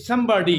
somebody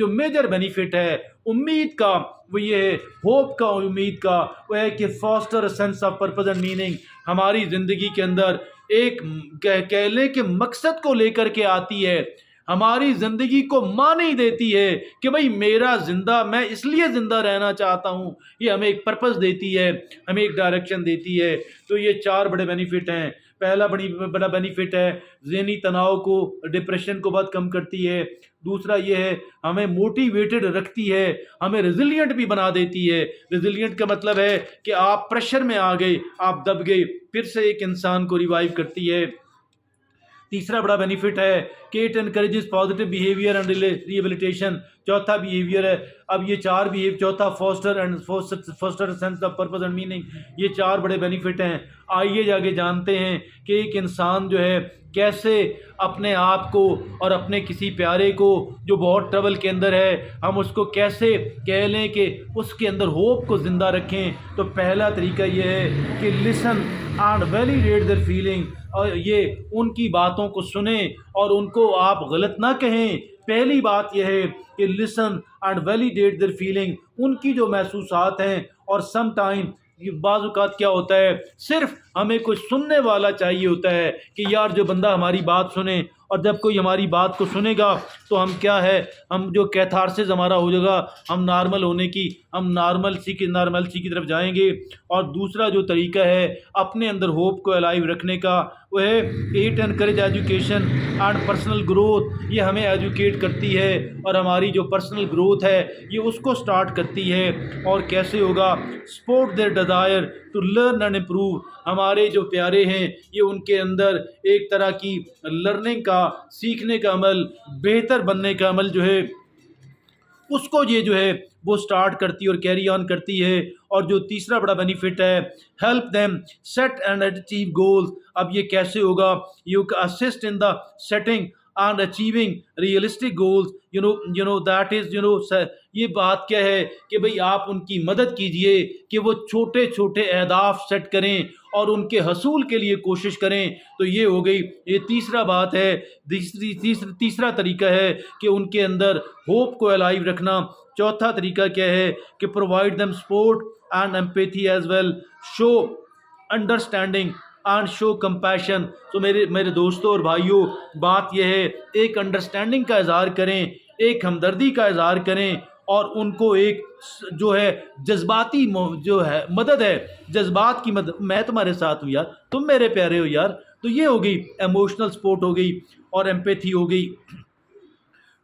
جو major benefit ہے امید کا وہ یہ ہے، ہوپ کا، امید کا وہ ہے کہ faster sense of purpose and meaning, ہماری زندگی کے اندر ایک کہہ لیں کہ مقصد کو لے کر کے آتی ہے، ہماری زندگی کو معنی دیتی ہے کہ بھئی میرا زندہ، میں اس لیے زندہ رہنا چاہتا ہوں، یہ ہمیں ایک پرپس دیتی ہے، ہمیں ایک ڈائریکشن دیتی ہے۔ تو یہ چار بڑے بینیفٹ ہیں۔ پہلا بڑا بینیفٹ ہے ذہنی تناؤ کو، ڈپریشن کو بہت کم کرتی ہے۔ دوسرا یہ ہے ہمیں موٹیویٹڈ رکھتی ہے، ہمیں ریزیلینٹ بھی بنا دیتی ہے۔ ریزیلینٹ کا مطلب ہے کہ آپ پریشر میں آ گئے، آپ دب گئے، پھر سے ایک انسان کو ریوائیو کرتی ہے۔ تیسرا بڑا بینیفٹ ہے کہ it encourages positive behaviour and rehabilitation. چوتھا بیہیویئر ہے، اب یہ چار بیہیو، چوتھا faster sense of purpose and meaning, یہ چار بڑے بینیفٹ ہیں۔ آئیے جاگے جانتے ہیں کہ ایک انسان جو ہے کیسے اپنے آپ کو اور اپنے کسی پیارے کو جو بہت ٹربل کے اندر ہے، ہم اس کو کیسے کہہ لیں کہ اس کے اندر ہوپ کو زندہ رکھیں۔ تو پہلا طریقہ یہ ہے کہ listen and validate their feeling, اور یہ ان کی باتوں کو سنیں اور ان کو آپ غلط نہ کہیں۔ پہلی بات یہ ہے کہ listen and validate their feeling, ان کی جو محسوسات ہیں، اور سم ٹائم بعض اوقات کیا ہوتا ہے صرف ہمیں کوئی سننے والا چاہیے ہوتا ہے کہ یار جو بندہ ہماری بات سنے، اور جب کوئی ہماری بات کو سنے گا تو ہم کیا ہے، ہم جو کیتھارسس ہمارا ہو جائے گا، ہم نارمل ہونے کی، ہم نارملسی کی طرف جائیں گے۔ اور دوسرا جو طریقہ ہے اپنے اندر ہوپ کو الائیو رکھنے کا وہ ہے it encourage education and personal growth, یہ ہمیں ایجوکیٹ کرتی ہے اور ہماری جو پرسنل گروتھ ہے یہ اس کو سٹارٹ کرتی ہے۔ اور کیسے ہوگا؟ Support their desire to learn and improve, ہمارے جو پیارے ہیں یہ ان کے اندر ایک طرح کی لرننگ کا، سیکھنے کا عمل، بہتر بننے کا عمل جو ہے اس کو یہ جو ہے وہ سٹارٹ کرتی ہے اور کیری آن کرتی ہے۔ اور جو تیسرا بڑا بینیفٹ ہے help them set and achieve goals, اب یہ کیسے ہوگا؟ You assist in the setting and achieving realistic goals, that is یہ بات کیا ہے کہ بھئی آپ ان کی مدد کیجئے کہ وہ چھوٹے چھوٹے اہداف سیٹ کریں اور ان کے حصول کے لیے کوشش کریں۔ تو یہ ہو گئی، یہ تیسرا بات ہے، تیسرا طریقہ ہے کہ ان کے اندر ہوپ کو الائیو رکھنا۔ چوتھا طریقہ کیا ہے کہ provide them support and empathy as well, show understanding and show compassion. تو میرے دوستوں اور بھائیوں، بات یہ ہے ایک انڈرسٹینڈنگ کا اظہار کریں، ایک ہمدردی کا اظہار کریں، اور ان کو ایک جو ہے جذباتی جو ہے مدد ہے، جذبات کی مدد، میں تمہارے ساتھ ہوں یار، تم میرے پیارے ہو یار۔ تو یہ ہو گئی ایموشنل سپورٹ ہو گئی اور ایمپیتھی ہو گئی۔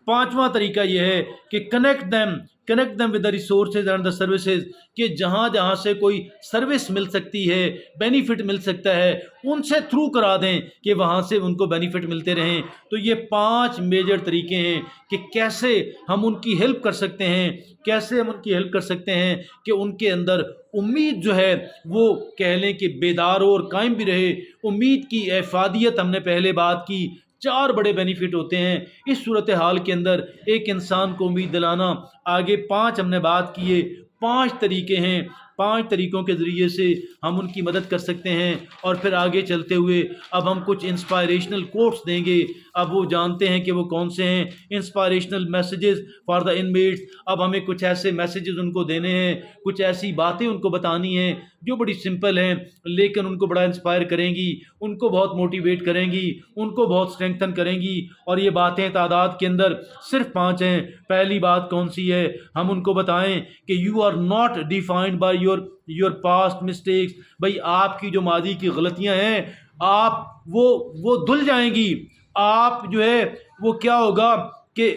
پانچواں طریقہ یہ ہے کہ connect them with the resources and the services, کہ جہاں جہاں سے کوئی سروس مل سکتی ہے، بینیفٹ مل سکتا ہے، ان سے تھرو کرا دیں کہ وہاں سے ان کو بینیفٹ ملتے رہیں۔ تو یہ 5 میجر طریقے ہیں کہ کیسے ہم ان کی ہیلپ کر سکتے ہیں، کیسے ہم ان کی ہیلپ کر سکتے ہیں کہ ان کے اندر امید جو ہے وہ کہہ لیں کہ بیدار ہو اور قائم بھی رہے۔ امید کی افادیت ہم نے پہلے بات کی، 4 بڑے بینیفٹ ہوتے ہیں اس صورتحال کے اندر ایک انسان کو امید دلانا۔ آگے 5 ہم نے بات کیے، 5 طریقے ہیں، 5 طریقوں کے ذریعے سے ہم ان کی مدد کر سکتے ہیں۔ اور پھر آگے چلتے ہوئے اب ہم کچھ انسپائریشنل کوٹس دیں گے، اب وہ جانتے ہیں کہ وہ کون سے ہیں، inspirational messages for the inmates. اب ہمیں کچھ ایسے میسیجز ان کو دینے ہیں، کچھ ایسی باتیں ان کو بتانی ہیں جو بڑی سمپل ہیں لیکن ان کو بڑا انسپائر کریں گی، ان کو بہت موٹیویٹ کریں گی، ان کو بہت اسٹرینگتھن کریں گی۔ اور یہ باتیں تعداد کے اندر صرف 5 ہیں۔ پہلی بات کون سی ہے؟ ہم ان کو بتائیں کہ you are not defined by your past mistakes, بھائی آپ کی جو ماضی کی غلطیاں ہیں آپ وہ دھل جائیں گی۔ آپ جو ہے وہ کیا ہوگا کہ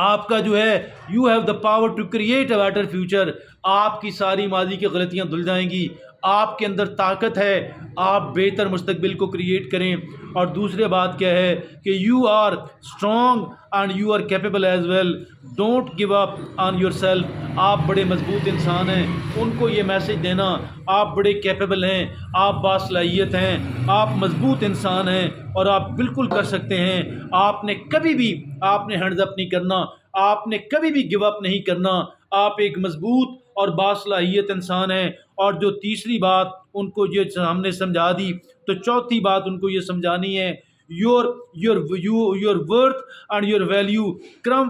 آپ کا جو ہے you have the power to create a better future, آپ کی ساری ماضی کی غلطیاں دھل جائیں گی، آپ کے اندر طاقت ہے، آپ بہتر مستقبل کو کریٹ کریں۔ اور دوسری بات کیا ہے کہ you are strong and you are capable as well, don't give up on yourself, آپ بڑے مضبوط انسان ہیں۔ ان کو یہ میسج دینا آپ بڑے کیپیبل ہیں، آپ باصلاحیت ہیں، آپ مضبوط انسان ہیں اور آپ بالکل کر سکتے ہیں۔ آپ نے کبھی بھی ہینڈز اپ نہیں کرنا، آپ نے کبھی بھی گیو اپ نہیں کرنا، آپ ایک مضبوط اور باصلاحیت انسان ہیں۔ اور جو تیسری بات ان کو یہ ہم نے سمجھا دی، تو چوتھی بات ان کو یہ سمجھانی ہے your worth and your value come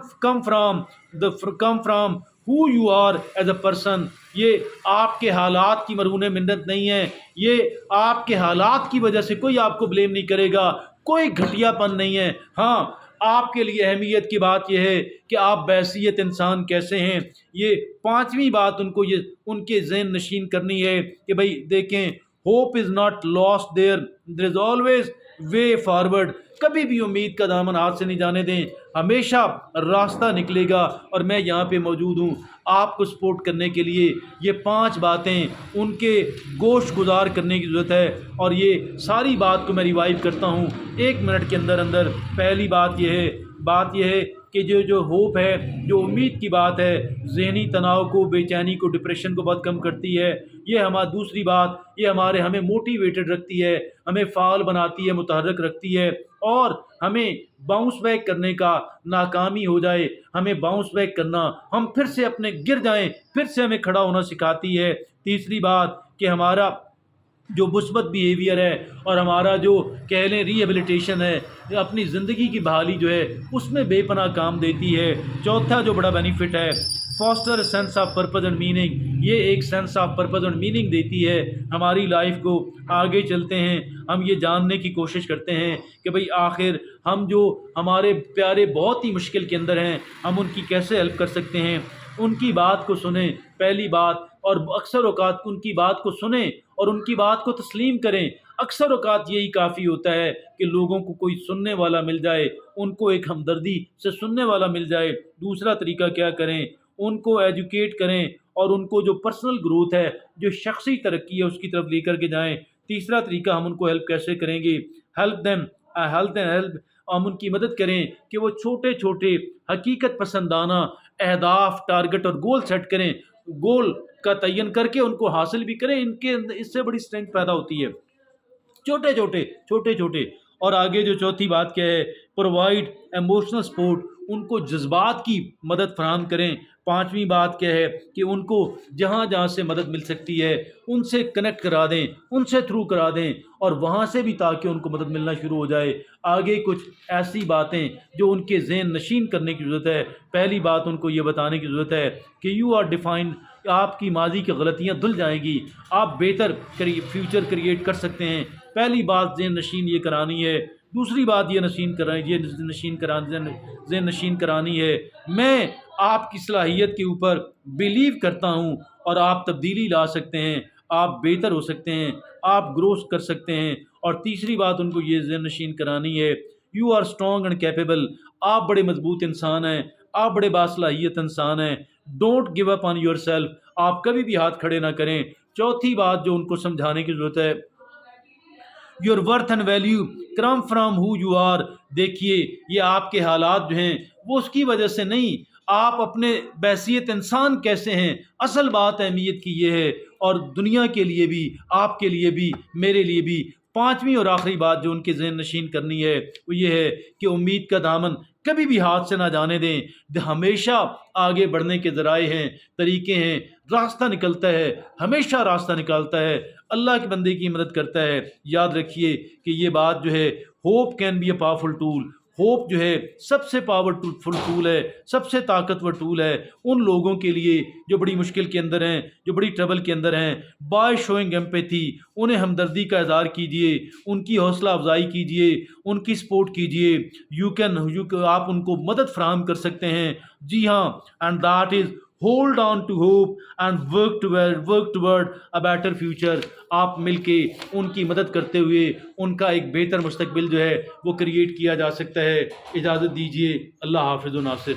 from who you are as a person. یہ آپ کے حالات کی مرہون منت نہیں ہے، یہ آپ کے حالات کی وجہ سے کوئی آپ کو بلیم نہیں کرے گا، کوئی گھٹیا پن نہیں ہے. ہاں آپ کے لیے اہمیت کی بات یہ ہے کہ آپ بحیثیت انسان کیسے ہیں. یہ پانچویں بات ان کو یہ ان کے ذہن نشین کرنی ہے کہ بھائی دیکھیں، hope is not last there is always way forward. کبھی بھی امید کا دامن ہاتھ سے نہیں جانے دیں، ہمیشہ راستہ نکلے گا. اور میں یہاں پہ موجود ہوں آپ کو سپورٹ کرنے کے لیے. یہ 5 باتیں ان کے گوش گزار کرنے کی ضرورت ہے، اور یہ ساری بات کو میں ریوائیو کرتا ہوں 1 منٹ کے اندر اندر. پہلی بات یہ ہے کہ جو ہوپ ہے، جو امید کی بات ہے، ذہنی تناؤ کو، بے چینی کو، ڈپریشن کو بہت کم کرتی ہے. یہ دوسری بات، یہ ہمیں موٹیویٹڈ رکھتی ہے، ہمیں فعال بناتی ہے، متحرک رکھتی ہے، اور ہمیں باؤنس بیک کرنے کا، ناکامی ہو جائے ہمیں باؤنس بیک کرنا، ہم پھر سے اپنے گر جائیں پھر سے ہمیں کھڑا ہونا سکھاتی ہے. تیسری بات کہ ہمارا جو مثبت بیہیویئر ہے اور ہمارا جو کہہ لیں ری ایبلیٹیشن ہے، اپنی زندگی کی بحالی جو ہے اس میں بے پناہ کام دیتی ہے. چوتھا جو بڑا بینیفٹ ہے، faster sense of purpose and meaning. یہ ایک sense of purpose and meaning دیتی ہے ہماری لائف کو. آگے چلتے ہیں، ہم یہ جاننے کی کوشش کرتے ہیں کہ بھئی آخر ہم جو ہمارے پیارے بہت ہی مشکل کے اندر ہیں، ہم ان کی کیسے ہیلپ کر سکتے ہیں. ان کی بات کو سنیں، پہلی بات، اور اکثر اوقات ان کی بات کو سنیں اور ان کی بات کو تسلیم کریں. اکثر اوقات یہی کافی ہوتا ہے کہ لوگوں کو کوئی سننے والا مل جائے، ان کو ایک ہمدردی سے سننے والا مل جائے. دوسرا طریقہ کیا کریں، ان کو ایجوکیٹ کریں اور ان کو جو پرسنل گروتھ ہے، جو شخصی ترقی ہے، اس کی طرف لے کر کے جائیں. تیسرا طریقہ ہم ان کو ہیلپ کیسے کریں گے، ہیلپ ہم ان کی مدد کریں کہ وہ چھوٹے چھوٹے حقیقت پسندانہ اہداف، ٹارگٹ اور گول سیٹ کریں، گول کا تعین کر کے ان کو حاصل بھی کریں. ان کے اس سے بڑی اسٹرینتھ پیدا ہوتی ہے، چھوٹے چھوٹے. اور آگے جو چوتھی بات کیا ہے، پرووائڈ ایموشنل سپورٹ. ان کو جذبات کی مدد فراہم کریں. پانچویں بات کیا ہے کہ ان کو جہاں جہاں سے مدد مل سکتی ہے ان سے کنیکٹ کرا دیں، ان سے تھرو کرا دیں، اور وہاں سے بھی تاکہ ان کو مدد ملنا شروع ہو جائے. آگے کچھ ایسی باتیں جو ان کے ذہن نشین کرنے کی ضرورت ہے. پہلی بات ان کو یہ بتانے کی ضرورت ہے کہ یو آر ڈیفائنڈ. آپ کی ماضی کی غلطیاں دھل جائیں گی، آپ بہتر فیوچر کریٹ کر سکتے ہیں. پہلی بات ذہن نشین یہ کرانی ہے. دوسری بات یہ ذہن نشین کرانی ہے، میں آپ کی صلاحیت کے اوپر بلیو کرتا ہوں اور آپ تبدیلی لا سکتے ہیں، آپ بہتر ہو سکتے ہیں، آپ گروتھ کر سکتے ہیں. اور تیسری بات ان کو یہ ذہن نشین کرانی ہے، you are strong and capable. آپ بڑے مضبوط انسان ہیں، آپ بڑے باصلاحیت انسان ہیں. Don't give up on yourself. آپ کبھی بھی ہاتھ کھڑے نہ کریں. چوتھی بات جو ان کو سمجھانے کی ضرورت ہے، your worth and value come from who you are. دیکھیے یہ آپ کے حالات جو ہیں وہ اس کی وجہ سے نہیں، آپ اپنے بحیثیت انسان کیسے ہیں. اصل بات اہمیت کی یہ ہے، اور دنیا کے لیے بھی، آپ کے لیے بھی، میرے لیے بھی. پانچویں اور آخری بات جو ان کے ذہن نشین کرنی ہے وہ یہ ہے کہ امید کا دامن کبھی بھی ہاتھ سے نہ جانے دیں. ہمیشہ آگے بڑھنے کے ذرائع ہیں، طریقے ہیں، راستہ نکلتا ہے، ہمیشہ راستہ نکالتا ہے، اللہ کے بندے کی مدد کرتا ہے. یاد رکھیے کہ یہ بات جو ہے، hope can be a powerful tool. Hope جو ہے سب سے پاورفل ٹول ہے، سب سے طاقتور ٹول ہے ان لوگوں کے لیے جو بڑی مشکل کے اندر ہیں، جو بڑی ٹربل کے اندر ہیں. بائی شوئنگ ایمپیتھی، انہیں ہمدردی کا اظہار کیجیے، ان کی حوصلہ افزائی کیجیے، ان کی سپورٹ کیجیے. آپ ان کو مدد فراہم کر سکتے ہیں. جی ہاں، and that is hold on to hope and work toward a better future. آپ مل کے ان کی مدد کرتے ہوئے ان کا ایک بہتر مستقبل جو ہے وہ کریٹ کیا جا سکتا ہے. اجازت دیجیے، اللہ حافظ و ناصر.